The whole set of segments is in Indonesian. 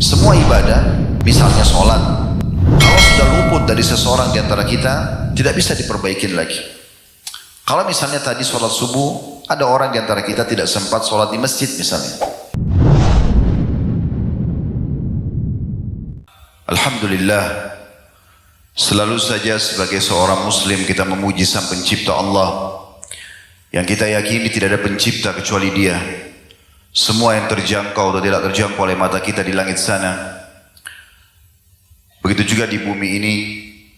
Semua ibadah, misalnya sholat, kalau sudah luput dari seseorang di antara kita, tidak bisa diperbaikin lagi. Kalau misalnya tadi sholat subuh, ada orang di antara kita tidak sempat sholat di masjid misalnya. Alhamdulillah, selalu saja sebagai seorang muslim kita memuji sang pencipta Allah, yang kita yakini tidak ada pencipta kecuali Dia. Semua yang terjangkau atau tidak terjangkau oleh mata kita di langit sana, begitu juga di bumi ini,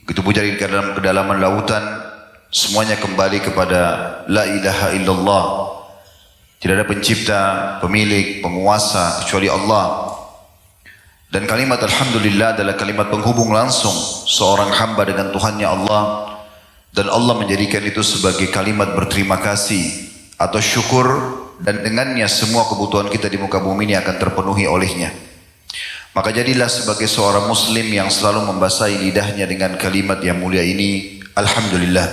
begitu pula di kedalaman lautan, semuanya kembali kepada La ilaha illallah. Tidak ada pencipta, pemilik, penguasa kecuali Allah. Dan kalimat Alhamdulillah adalah kalimat penghubung langsung seorang hamba dengan Tuhannya Allah. Dan Allah menjadikan itu sebagai kalimat berterima kasih atau syukur, dan dengannya semua kebutuhan kita di muka bumi ini akan terpenuhi olehnya. Maka jadilah sebagai seorang muslim yang selalu membasahi lidahnya dengan kalimat yang mulia ini, Alhamdulillah.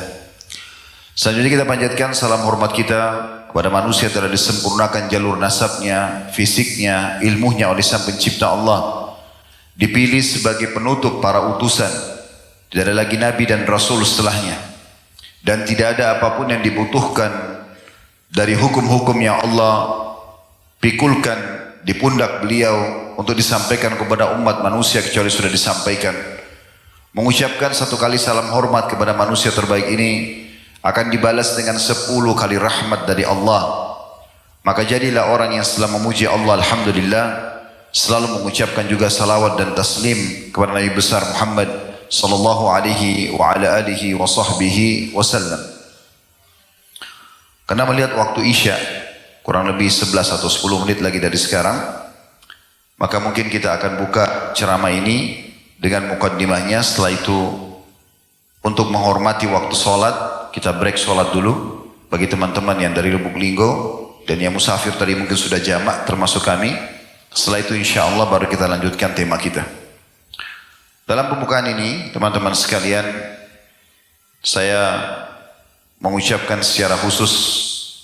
Selanjutnya kita panjatkan salam hormat kita kepada manusia yang telah disempurnakan jalur nasabnya, fisiknya, ilmunya oleh sang pencipta Allah. Dipilih sebagai penutup para utusan. Tidak ada lagi nabi dan rasul setelahnya. Dan tidak ada apapun yang dibutuhkan dari hukum-hukum yang Allah pikulkan di pundak beliau untuk disampaikan kepada umat manusia kecuali sudah disampaikan. Mengucapkan satu kali salam hormat kepada manusia terbaik ini akan dibalas dengan 10 kali rahmat dari Allah. Maka jadilah orang yang setelah memuji Allah Alhamdulillah selalu mengucapkan juga salawat dan taslim kepada Nabi besar Muhammad sallallahu alaihi wa ala alihi wa sahbihi wasallam. Karena melihat waktu Isya kurang lebih 11 atau 10 menit lagi dari sekarang, maka mungkin kita akan buka ceramah ini dengan mukaddimahnya. Setelah itu untuk menghormati waktu sholat, kita break sholat dulu bagi teman-teman yang dari Lubuk Linggo dan yang musafir tadi mungkin sudah jamak termasuk kami. Setelah itu insya Allah baru kita lanjutkan tema kita. Dalam pembukaan ini teman-teman sekalian, saya mengucapkan secara khusus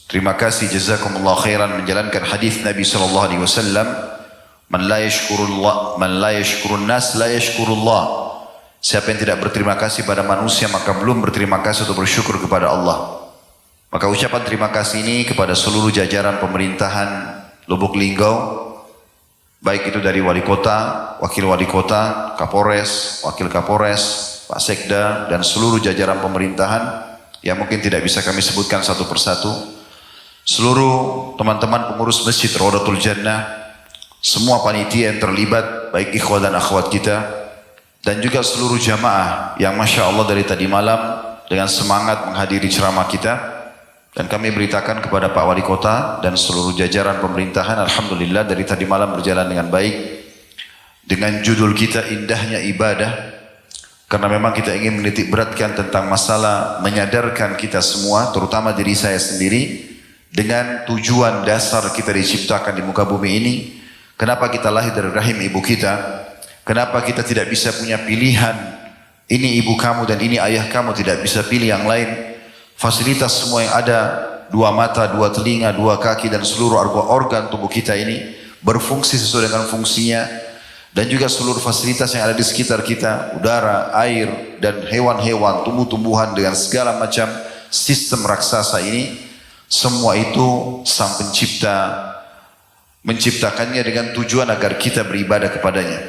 terima kasih jazakumullah khairan menjalankan hadis Nabi sallallahu alaihi wasallam, man la yashkurun nas la yashkurullah. Siapa yang tidak berterima kasih pada manusia maka belum berterima kasih atau bersyukur kepada Allah. Maka ucapan terima kasih ini kepada seluruh jajaran pemerintahan Lubuk Linggau, baik itu dari wali kota, wakil wali kota, Kapolres, wakil Kapolres, Pak Sekda, dan seluruh jajaran pemerintahan yang mungkin tidak bisa kami sebutkan satu persatu. Seluruh teman-teman pengurus Masjid Rawdatul Jannah, semua panitia yang terlibat, baik ikhwah dan akhwat kita, dan juga seluruh jamaah yang Masya Allah dari tadi malam dengan semangat menghadiri ceramah kita. Dan kami beritakan kepada Pak Wali Kota dan seluruh jajaran pemerintahan, Alhamdulillah dari tadi malam berjalan dengan baik. Dengan judul kita indahnya ibadah, karena memang kita ingin menitik beratkan tentang masalah menyadarkan kita semua, terutama diri saya sendiri, dengan tujuan dasar kita diciptakan di muka bumi ini. Kenapa kita lahir dari rahim ibu kita? Kenapa kita tidak bisa punya pilihan, ini ibu kamu dan ini ayah kamu, tidak bisa pilih yang lain? Fasilitas semua yang ada, 2 mata, 2 telinga, 2 kaki dan seluruh organ tubuh kita ini berfungsi sesuai dengan fungsinya. Dan juga seluruh fasilitas yang ada di sekitar kita, udara, air, dan hewan-hewan, tumbuh-tumbuhan dengan segala macam sistem raksasa ini, semua itu sang pencipta menciptakannya dengan tujuan agar kita beribadah kepadanya.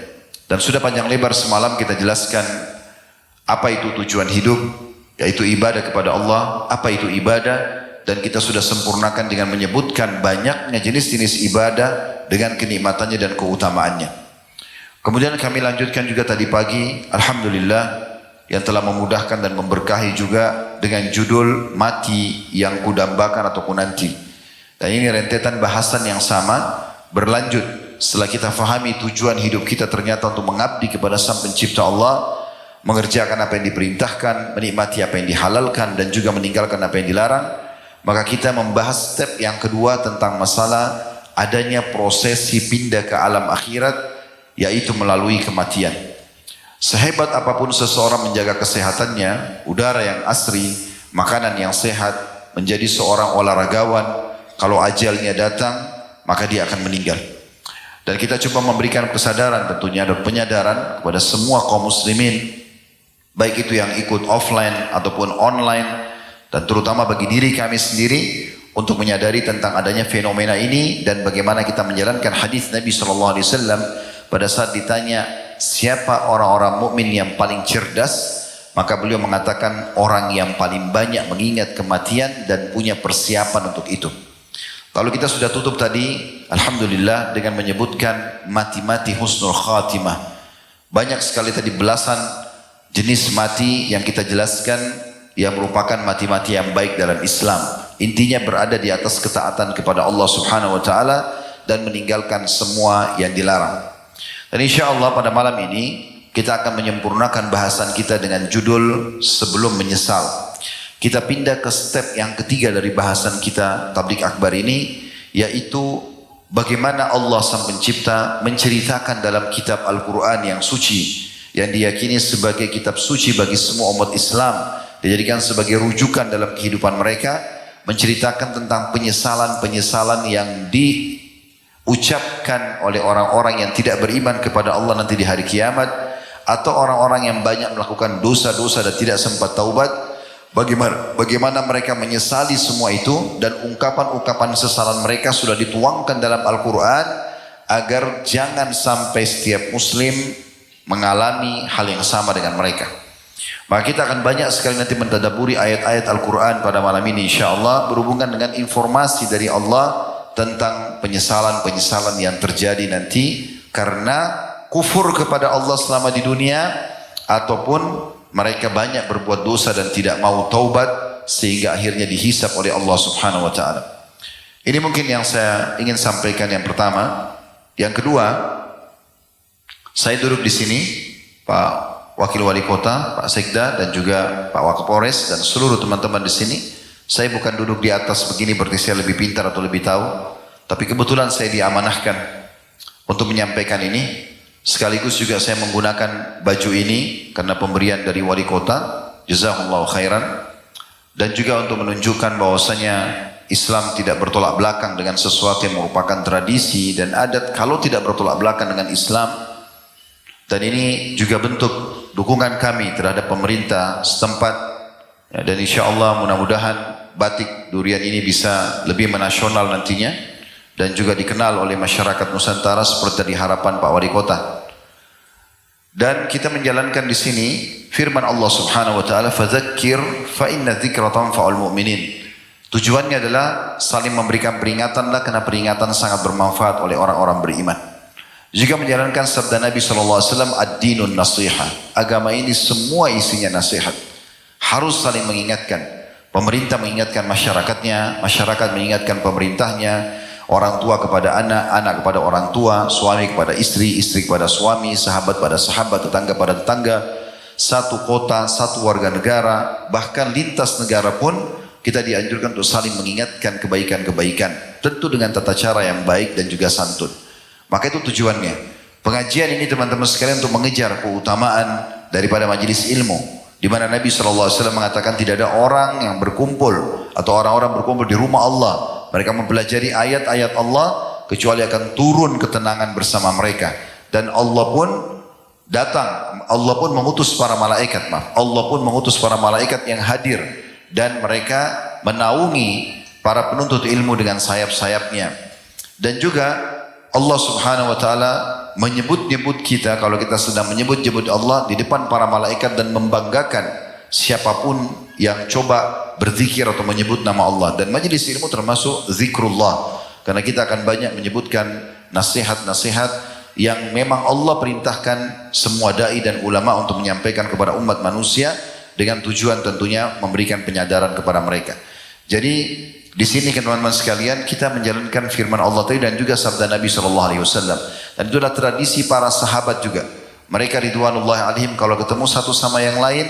Dan sudah panjang lebar semalam kita jelaskan apa itu tujuan hidup, yaitu ibadah kepada Allah. Apa itu ibadah? Dan kita sudah sempurnakan dengan menyebutkan banyaknya jenis-jenis ibadah dengan kenikmatannya dan keutamaannya. Kemudian kami lanjutkan juga tadi pagi, Alhamdulillah, yang telah memudahkan dan memberkahi juga dengan judul Mati yang Kudambakan ataupun Nanti. Dan ini rentetan bahasan yang sama berlanjut setelah kita fahami tujuan hidup kita ternyata untuk mengabdi kepada Sang Pencipta Allah, mengerjakan apa yang diperintahkan, menikmati apa yang dihalalkan, dan juga meninggalkan apa yang dilarang. Maka kita membahas step yang kedua tentang masalah adanya prosesi pindah ke alam akhirat, yaitu melalui kematian. Sehebat apapun seseorang menjaga kesehatannya, udara yang asri, makanan yang sehat, menjadi seorang olahragawan, kalau ajalnya datang maka dia akan meninggal. Dan kita coba memberikan kesadaran tentunya dan penyadaran kepada semua kaum muslimin, baik itu yang ikut offline ataupun online, dan terutama bagi diri kami sendiri untuk menyadari tentang adanya fenomena ini dan bagaimana kita menjalankan hadis Nabi SAW pada saat ditanya siapa orang-orang mukmin yang paling cerdas, maka beliau mengatakan orang yang paling banyak mengingat kematian dan punya persiapan untuk itu. Lalu kita sudah tutup tadi, alhamdulillah, dengan menyebutkan mati-mati husnul khatimah. Banyak sekali tadi belasan jenis mati yang kita jelaskan yang merupakan mati-mati yang baik dalam Islam. Intinya berada di atas ketaatan kepada Allah Subhanahu wa taala dan meninggalkan semua yang dilarang. Dan insya Allah pada malam ini kita akan menyempurnakan bahasan kita dengan judul sebelum menyesal. Kita pindah ke step yang ketiga dari bahasan kita Tabligh Akbar ini, yaitu bagaimana Allah Sang Pencipta menceritakan dalam kitab Al-Quran yang suci, yang diyakini sebagai kitab suci bagi semua umat Islam, dijadikan sebagai rujukan dalam kehidupan mereka, menceritakan tentang penyesalan-penyesalan yang diucapkan oleh orang-orang yang tidak beriman kepada Allah nanti di hari kiamat, atau orang-orang yang banyak melakukan dosa-dosa dan tidak sempat taubat. Bagaimana mereka menyesali semua itu, dan ungkapan-ungkapan sesalan mereka sudah dituangkan dalam Al-Quran agar jangan sampai setiap muslim mengalami hal yang sama dengan mereka. Maka kita akan banyak sekali nanti mentadaburi ayat-ayat Al-Quran pada malam ini insyaAllah, berhubungan dengan informasi dari Allah tentang penyesalan-penyesalan yang terjadi nanti karena kufur kepada Allah selama di dunia, ataupun mereka banyak berbuat dosa dan tidak mau taubat sehingga akhirnya dihisap oleh Allah Subhanahu wa taala. Ini mungkin yang saya ingin sampaikan yang pertama. Yang kedua, saya duduk di sini, Pak Wakil Wali Kota, Pak Sekda, dan juga Pak Wakapolres dan seluruh teman-teman di sini. Saya bukan duduk di atas begini berarti saya lebih pintar atau lebih tahu, tapi kebetulan saya diamanahkan untuk menyampaikan ini. Sekaligus juga saya menggunakan baju ini karena pemberian dari wali kota, jazakumullahu khairan, dan juga untuk menunjukkan bahwasanya Islam tidak bertolak belakang dengan sesuatu yang merupakan tradisi dan adat kalau tidak bertolak belakang dengan Islam. Dan ini juga bentuk dukungan kami terhadap pemerintah setempat, ya, dan insya Allah mudah-mudahan batik durian ini bisa lebih menasional nantinya dan juga dikenal oleh masyarakat Nusantara seperti tadi harapan Pak Wali Kota. Dan kita menjalankan di sini firman Allah Subhanahu wa taala, fadzakir fa inna dzikra tanfa'ul mu'minin. Tujuannya adalah saling memberikan peringatanlah karena peringatan sangat bermanfaat oleh orang-orang beriman. Juga menjalankan sabda Nabi SAW, ad-dinun nasihah. Agama ini semua isinya nasihat. Harus saling mengingatkan. Pemerintah mengingatkan masyarakatnya, masyarakat mengingatkan pemerintahnya, orang tua kepada anak, anak kepada orang tua, suami kepada istri, istri kepada suami, sahabat pada sahabat, tetangga pada tetangga, satu kota, satu warga negara, bahkan lintas negara pun kita dianjurkan untuk saling mengingatkan kebaikan-kebaikan, tentu dengan tata cara yang baik dan juga santun. Maka itu tujuannya. Pengajian ini teman-teman sekalian untuk mengejar keutamaan daripada majelis ilmu, di mana Nabi SAW mengatakan tidak ada orang yang berkumpul atau orang-orang berkumpul di rumah Allah, mereka mempelajari ayat-ayat Allah, kecuali akan turun ketenangan bersama mereka. Dan Allah pun datang, Allah pun mengutus para malaikat, Allah pun mengutus para malaikat yang hadir, dan mereka menaungi para penuntut ilmu dengan sayap-sayapnya. Dan juga Allah Subhanahu wa taala menyebut-nyebut kita, kalau kita sedang menyebut-nyebut Allah di depan para malaikat, dan membanggakan siapapun yang coba berzikir atau menyebut nama Allah. Dan majelis ilmu termasuk zikrullah, karena kita akan banyak menyebutkan nasihat-nasihat yang memang Allah perintahkan semua dai dan ulama untuk menyampaikan kepada umat manusia, dengan tujuan tentunya memberikan penyadaran kepada mereka. Jadi di sini teman-teman sekalian kita menjalankan firman Allah tadi dan juga sabda Nabi SAW. Dan itu adalah tradisi para sahabat juga. Mereka ridwanullahi alaihim kalau ketemu satu sama yang lain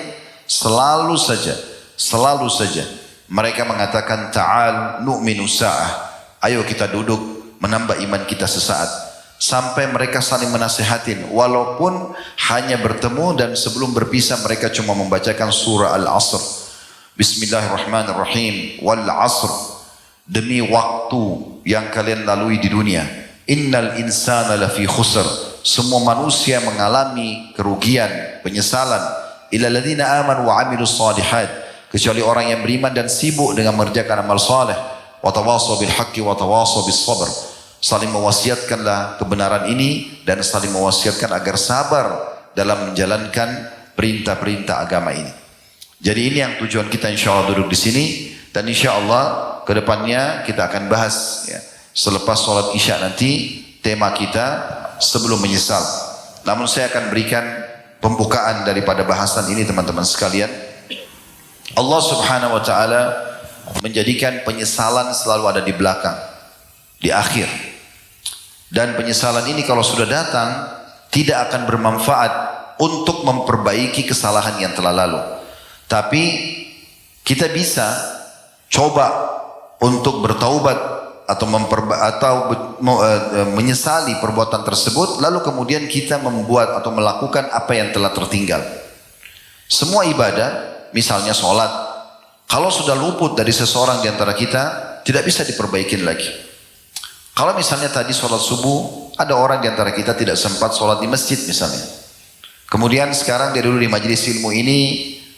selalu saja mereka mengatakan ta'al nu'minu sa'ah. Ayo kita duduk menambah iman kita sesaat. Sampai mereka saling menasihatin, walaupun hanya bertemu dan sebelum berpisah mereka cuma membacakan surah Al-Asr. Bismillahirrahmanirrahim. Wal asr. Demi waktu yang kalian lalui di dunia. Innal insana lafi khusr. Semua manusia mengalami kerugian, penyesalan. Illa alladziina aamanu wa 'amilus shalihat. Kecuali orang yang beriman dan sibuk dengan mengerjakan amal saleh. Wa tawassaw bil haqqi wa tawassaw bis sabr. Saling mewasiatkanlah kebenaran ini dan saling mewasiatkan agar sabar dalam menjalankan perintah-perintah agama ini. Jadi ini yang tujuan kita insyaallah duduk di sini, dan insyaallah kedepannya kita akan bahas ya, selepas sholat isya nanti tema kita sebelum menyesal. Namun saya akan berikan pembukaan daripada bahasan ini teman-teman sekalian. Allah subhanahu wa ta'ala menjadikan penyesalan selalu ada di belakang, di akhir. Dan penyesalan ini kalau sudah datang tidak akan bermanfaat untuk memperbaiki kesalahan yang telah lalu. Tapi kita bisa coba untuk bertaubat atau menyesali perbuatan tersebut, lalu kemudian kita membuat atau melakukan apa yang telah tertinggal. Semua ibadah, misalnya sholat, kalau sudah luput dari seseorang di antara kita, tidak bisa diperbaikin lagi. Kalau misalnya tadi sholat subuh, ada orang di antara kita tidak sempat sholat di masjid misalnya. Kemudian sekarang dia dulu di majelis ilmu ini,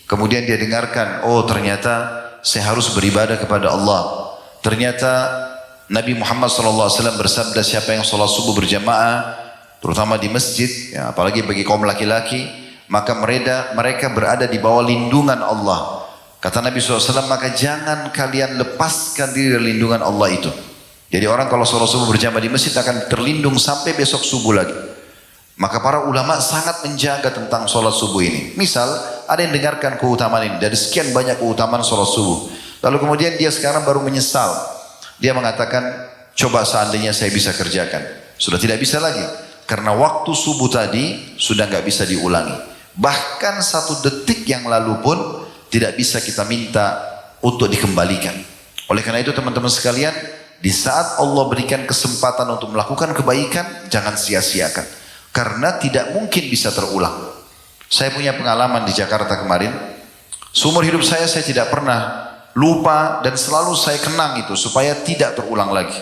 kemudian dia dengarkan, oh ternyata saya harus beribadah kepada Allah. Ternyata Nabi Muhammad SAW bersabda, siapa yang sholat subuh berjamaah, terutama di masjid, ya, apalagi bagi kaum laki-laki, maka mereka berada di bawah lindungan Allah. Kata Nabi SAW, maka jangan kalian lepaskan diri dari lindungan Allah itu. Jadi orang kalau sholat subuh berjamaah di masjid akan terlindung sampai besok subuh lagi. Maka para ulama sangat menjaga tentang sholat subuh ini. Misal ada yang dengarkan keutamaan ini, dari sekian banyak keutamaan sholat subuh, lalu kemudian dia sekarang baru menyesal. Dia mengatakan, coba seandainya saya bisa kerjakan. Sudah tidak bisa lagi, karena waktu subuh tadi sudah nggak bisa diulangi. Bahkan satu detik yang lalu pun tidak bisa kita minta untuk dikembalikan. Oleh karena itu teman-teman sekalian, di saat Allah berikan kesempatan untuk melakukan kebaikan, jangan sia-siakan. Karena tidak mungkin bisa terulang. Saya punya pengalaman di Jakarta kemarin. Seumur hidup saya tidak pernah lupa dan selalu saya kenang itu supaya tidak terulang lagi.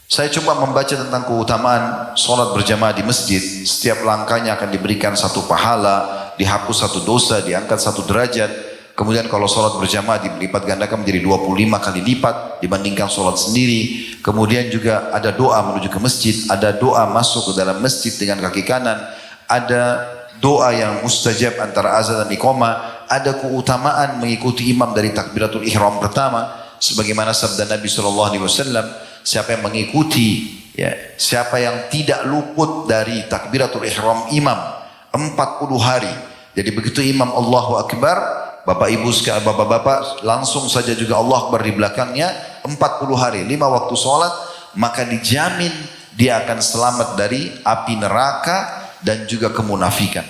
Saya coba membaca tentang keutamaan sholat berjamaah di masjid. Setiap langkahnya akan diberikan satu pahala, dihapus satu dosa, diangkat satu derajat. Kemudian kalau sholat berjamaah dilipat gandakan menjadi 25 kali lipat dibandingkan sholat sendiri. Kemudian juga ada doa menuju ke masjid, ada doa masuk ke dalam masjid dengan kaki kanan, ada doa yang mustajab antara azan dan iqamah, ada keutamaan mengikuti imam dari takbiratul ihram pertama, sebagaimana sabda Nabi SAW, siapa yang mengikuti, ya, siapa yang tidak luput dari takbiratul ihram imam 40 hari. Jadi begitu imam Allahu Akbar, Bapak Ibu sekalian, bapak-bapak langsung saja juga Allah Akbar di belakangnya 40 hari, 5 waktu sholat, maka dijamin dia akan selamat dari api neraka dan juga kemunafikan.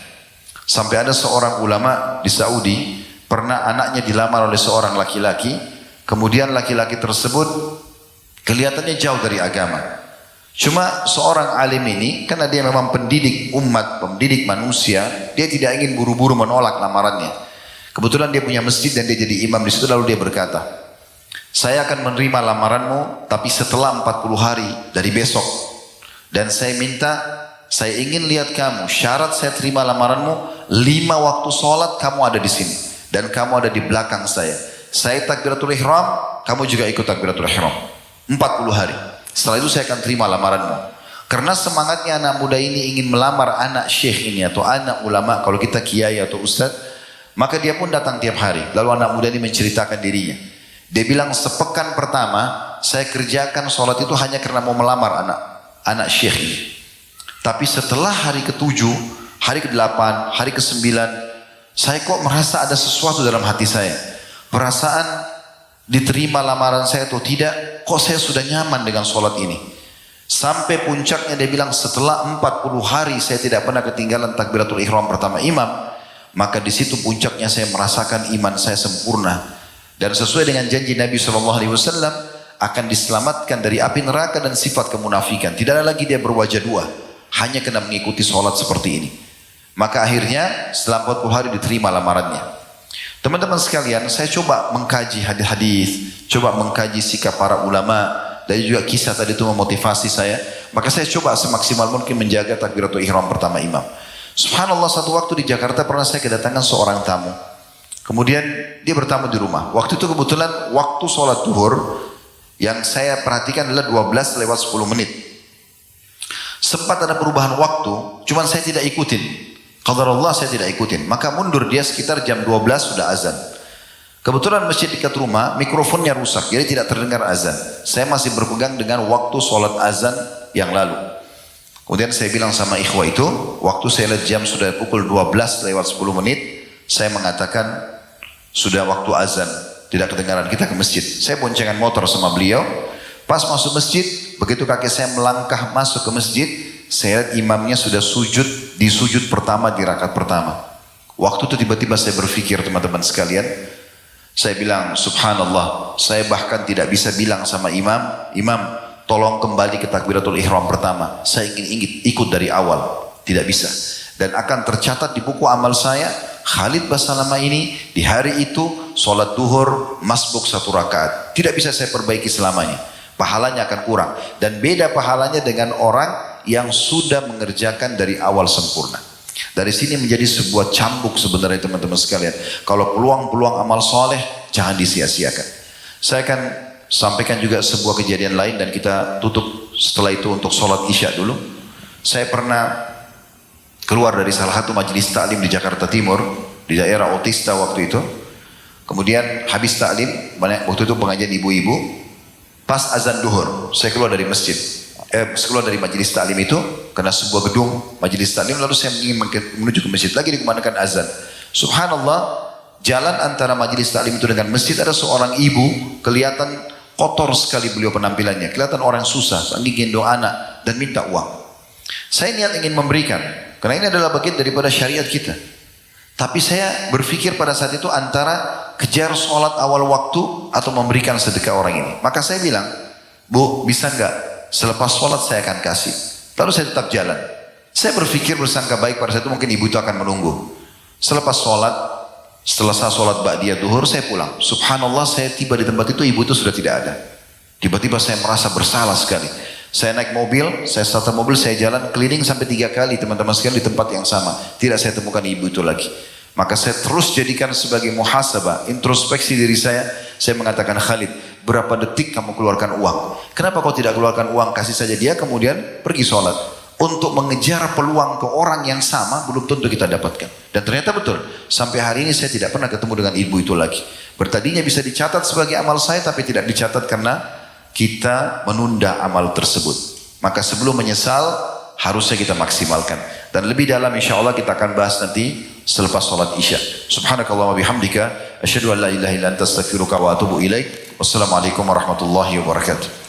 Sampai ada seorang ulama di Saudi, pernah anaknya dilamar oleh seorang laki-laki, kemudian laki-laki tersebut kelihatannya jauh dari agama. Cuma seorang alim ini, karena dia memang pendidik umat, pendidik manusia, dia tidak ingin buru-buru menolak lamarannya. Kebetulan dia punya masjid dan dia jadi imam di situ, lalu dia berkata, saya akan menerima lamaranmu tapi setelah 40 hari dari besok. Dan saya minta, saya ingin lihat kamu, syarat saya terima lamaranmu, 5 waktu sholat kamu ada di sini. Dan kamu ada di belakang saya. Saya takbiratul ihram, kamu juga ikut takbiratul ihram. 40 hari. Setelah itu saya akan terima lamaranmu. Karena semangatnya anak muda ini ingin melamar anak syekh ini atau anak ulama, kalau kita kiai atau ustadz, maka dia pun datang tiap hari. Lalu anak muda ini menceritakan dirinya. Dia bilang, sepekan pertama saya kerjakan sholat itu hanya karena mau melamar anak syekh ini. Tapi setelah hari ke-7, hari ke-8, hari ke-9, saya kok merasa ada sesuatu dalam hati saya. Perasaan diterima lamaran saya atau tidak, kok saya sudah nyaman dengan sholat ini. Sampai puncaknya dia bilang, setelah 40 hari saya tidak pernah ketinggalan takbiratul ihram pertama imam. Maka di situ puncaknya saya merasakan iman saya sempurna. Dan sesuai dengan janji Nabi SAW, akan diselamatkan dari api neraka dan sifat kemunafikan. Tidak ada lagi dia berwajah dua, hanya kena mengikuti sholat seperti ini. Maka akhirnya setelah 40 hari diterima lamarannya. Teman-teman sekalian, saya coba mengkaji hadis-hadis, coba mengkaji sikap para ulama, dan juga kisah tadi itu memotivasi saya Maka saya coba semaksimal mungkin menjaga takbiratul ihram pertama imam. Subhanallah, satu waktu di Jakarta pernah saya kedatangan seorang tamu. Kemudian dia bertamu di rumah. Waktu itu kebetulan waktu sholat duhur yang saya perhatikan adalah 12 lewat 10 menit. Sempat ada perubahan waktu, cuman saya tidak ikutin. Qadarullah saya tidak ikutin. Maka mundur dia sekitar jam 12 sudah azan. Kebetulan masjid dekat rumah, mikrofonnya rusak, jadi tidak terdengar azan. Saya masih berpegang dengan waktu sholat azan yang lalu. Kemudian saya bilang sama ikhwah itu, waktu saya lihat jam sudah pukul 12 lewat 10 menit, saya mengatakan sudah waktu azan, tidak kedengaran, kita ke masjid. Saya boncengan motor sama beliau, pas masuk masjid, begitu kaki saya melangkah masuk ke masjid, saya lihat imamnya sudah sujud di sujud pertama di rakaat pertama. Waktu itu tiba-tiba saya berpikir teman-teman sekalian, saya bilang subhanallah, saya bahkan tidak bisa bilang sama imam, imam tolong kembali ke takbiratul ihram pertama. Saya ingin ikut dari awal. Tidak bisa. Dan akan tercatat di buku amal saya, Khalid Basalamah ini di hari itu sholat duhur masbuk 1 rakaat. Tidak bisa saya perbaiki selamanya. Pahalanya akan kurang. Dan beda pahalanya dengan orang yang sudah mengerjakan dari awal sempurna. Dari sini menjadi sebuah cambuk sebenarnya teman-teman sekalian. Kalau peluang-peluang amal soleh jangan disia-siakan. Saya akan sampaikan juga sebuah kejadian lain dan kita tutup setelah itu untuk sholat isya dulu. Saya pernah keluar dari salah satu majelis taklim di Jakarta Timur, di daerah Otista waktu itu. Kemudian habis taklim, waktu itu pengajian ibu-ibu, pas azan duhur, saya keluar dari masjid. Keluar dari majelis taklim itu, karena sebuah gedung majelis taklim, lalu saya ingin menuju ke masjid, lagi dikumandangkan azan. Subhanallah, jalan antara majelis taklim itu dengan masjid ada seorang ibu, kelihatan kotor sekali beliau penampilannya, kelihatan orang susah, lagi gendong anak dan minta uang. Saya niat ingin memberikan, karena ini adalah bagian daripada syariat kita. Tapi saya berpikir pada saat itu antara kejar sholat awal waktu atau memberikan sedekah orang ini. Maka saya bilang, Bu, bisa enggak selepas sholat saya akan kasih. Lalu saya tetap jalan. Saya berpikir bersangka baik pada saat itu mungkin ibu itu akan menunggu. Selepas sholat, setelah saya sholat ba'diyah duhur, saya pulang. Subhanallah, saya tiba di tempat itu, ibu itu sudah tidak ada. Tiba-tiba saya merasa bersalah sekali. Saya naik mobil, saya starter mobil, saya jalan keliling sampai 3 kali teman-teman sekalian di tempat yang sama. Tidak saya temukan ibu itu lagi. Maka saya terus jadikan sebagai muhasabah, introspeksi diri saya mengatakan, Khalid, berapa detik kamu keluarkan uang? Kenapa kau tidak keluarkan uang, kasih saja dia, kemudian pergi sholat? Untuk mengejar peluang ke orang yang sama belum tentu kita dapatkan. Dan ternyata betul, sampai hari ini saya tidak pernah ketemu dengan ibu itu lagi. Bertadinya bisa dicatat sebagai amal saya, tapi tidak dicatat karena kita menunda amal tersebut. Maka sebelum menyesal, harusnya kita maksimalkan. Dan lebih dalam insya Allah kita akan bahas nanti selepas sholat isya. Subhanakallah wa bihamdika, asyhadu an la ilaha illa anta astaghfiruka wa atubu ilaik. Wassalamualaikum warahmatullahi wabarakatuh.